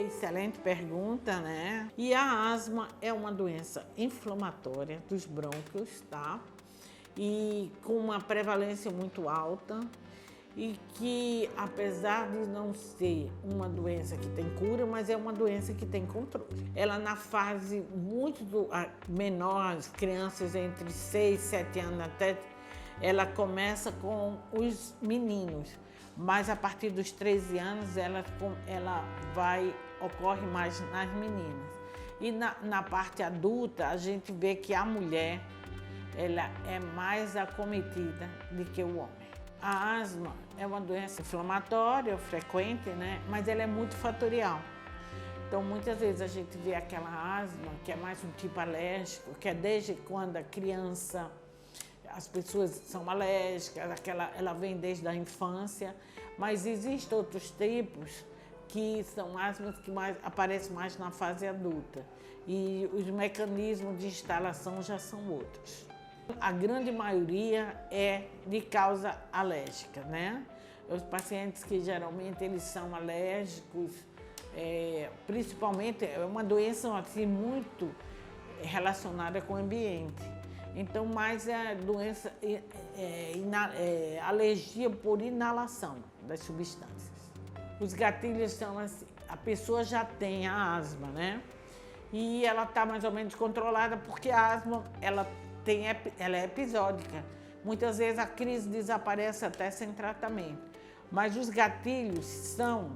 excelente pergunta, né? E a asma é uma doença inflamatória dos brônquios, tá? E com uma prevalência muito alta e que, apesar de não ser uma doença que tem cura, mas é uma doença que tem controle. Ela na fase muito menor, as crianças entre 6 e 7 anos até, ela começa com os meninos, mas a partir dos 13 anos ela ocorre mais nas meninas. E na parte adulta a gente vê que a mulher ela é mais acometida do que o homem. A asma é uma doença inflamatória, frequente, né? Mas ela é muito fatorial. Então, muitas vezes a gente vê aquela asma que é mais um tipo alérgico, que é desde quando a criança, as pessoas são alérgicas, ela vem desde a infância, mas existem outros tipos que são asmas que aparecem mais na fase adulta e os mecanismos de instalação já são outros. A grande maioria é de causa alérgica, né? Os pacientes que geralmente eles são alérgicos, principalmente é uma doença assim, muito relacionada com o ambiente. Então, mais é doença, alergia por inalação das substâncias. Os gatilhos são assim, a pessoa já tem a asma, né? E ela está mais ou menos controlada porque a asma, ela é episódica. Muitas vezes a crise desaparece até sem tratamento. Mas os gatilhos são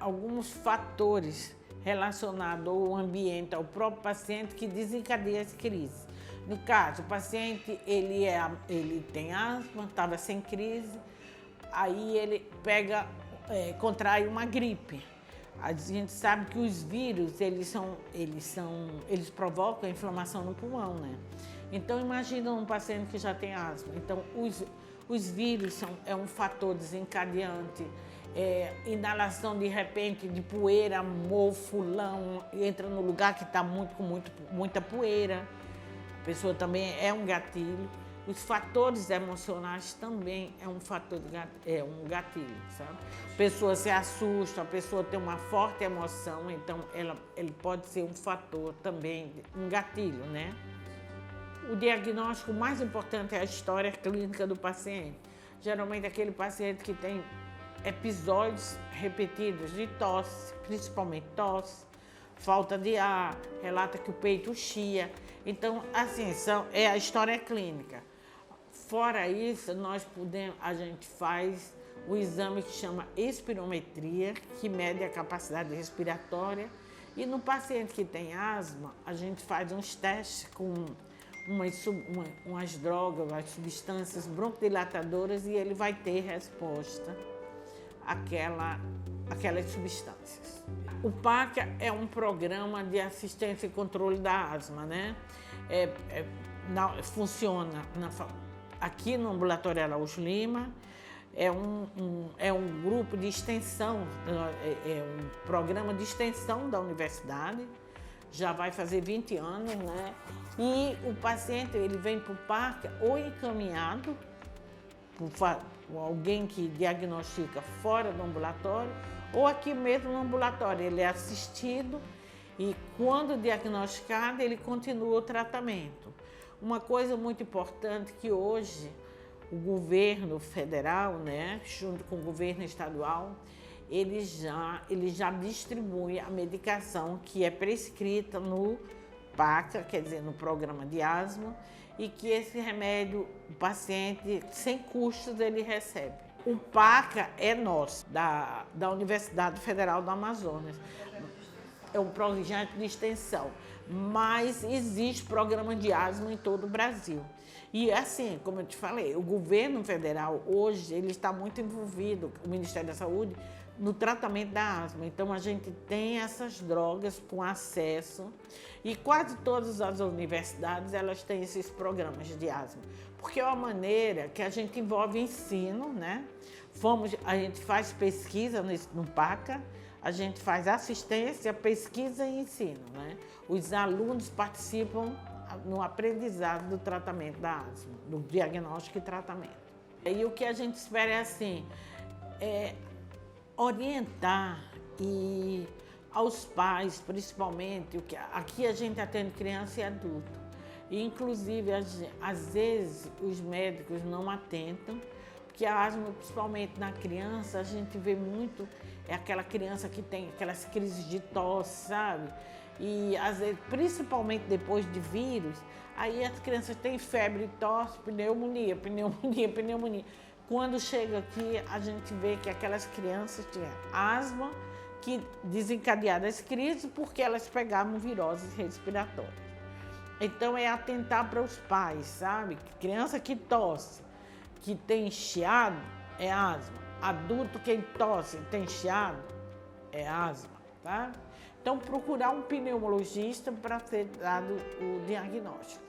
alguns fatores relacionados ao ambiente, ao próprio paciente que desencadeia as crises. No caso, o paciente ele tem asma, estava sem crise, aí ele contrai uma gripe. A gente sabe que os vírus eles provocam inflamação no pulmão, né? Então imagina um paciente que já tem asma. Então os vírus é um fator desencadeante. Inalação de repente de poeira, mofo, lama, entra no lugar que está com muita poeira. A pessoa também é um gatilho. Os fatores emocionais também é um fator um gatilho, sabe? A pessoa se assusta, a pessoa tem uma forte emoção, então ele pode ser um fator também, um gatilho, né? O diagnóstico mais importante é a história clínica do paciente. Geralmente aquele paciente que tem episódios repetidos de tosse, principalmente tosse, falta de ar, relata que o peito chia. Então, assim, é a história clínica. Fora isso, a gente faz o exame que chama espirometria, que mede a capacidade respiratória. E no paciente que tem asma, a gente faz uns testes com umas drogas, umas substâncias broncodilatadoras e ele vai ter resposta àquelas substâncias. O PACA é um programa de assistência e controle da asma, né? Funciona aqui no Ambulatório Araújo Lima, é um grupo de extensão, um programa de extensão da universidade, já vai fazer 20 anos, né? E o paciente ele vem para o PACA ou encaminhado por alguém que diagnostica fora do ambulatório ou aqui mesmo no ambulatório. Ele é assistido e quando diagnosticado ele continua o tratamento. Uma coisa muito importante que hoje o governo federal, né, junto com o governo estadual, ele já distribui a medicação que é prescrita no PACA, quer dizer, no programa de asma, e que esse remédio, o paciente, sem custos, ele recebe. O PACA é nosso, da Universidade Federal do Amazonas. É um projeto de extensão, mas existe programa de asma em todo o Brasil. E assim, como eu te falei, o governo federal hoje ele está muito envolvido, o Ministério da Saúde, no tratamento da asma. Então a gente tem essas drogas com acesso e quase todas as universidades elas têm esses programas de asma, porque é uma maneira que a gente envolve ensino, né? A gente faz pesquisa no PACA, a gente faz assistência, pesquisa e ensino, né? Os alunos participam no aprendizado do tratamento da asma, do diagnóstico e tratamento. E o que a gente espera é assim, orientar e aos pais, principalmente, aqui a gente atende criança e adulto. E, inclusive, às vezes, os médicos não atentam, porque a asma, principalmente na criança, a gente vê muito, é aquela criança que tem aquelas crises de tosse, sabe? E, às vezes, principalmente depois de vírus, aí as crianças têm febre, tosse, pneumonia. Quando chega aqui, a gente vê que aquelas crianças tinham asma, que desencadearam as crises porque elas pegavam viroses respiratórias. Então, é atentar para os pais, sabe? Criança que tosse, que tem chiado, é asma. Adulto que tosse, tem chiado, é asma, tá? Então, procurar um pneumologista para ser dado o diagnóstico.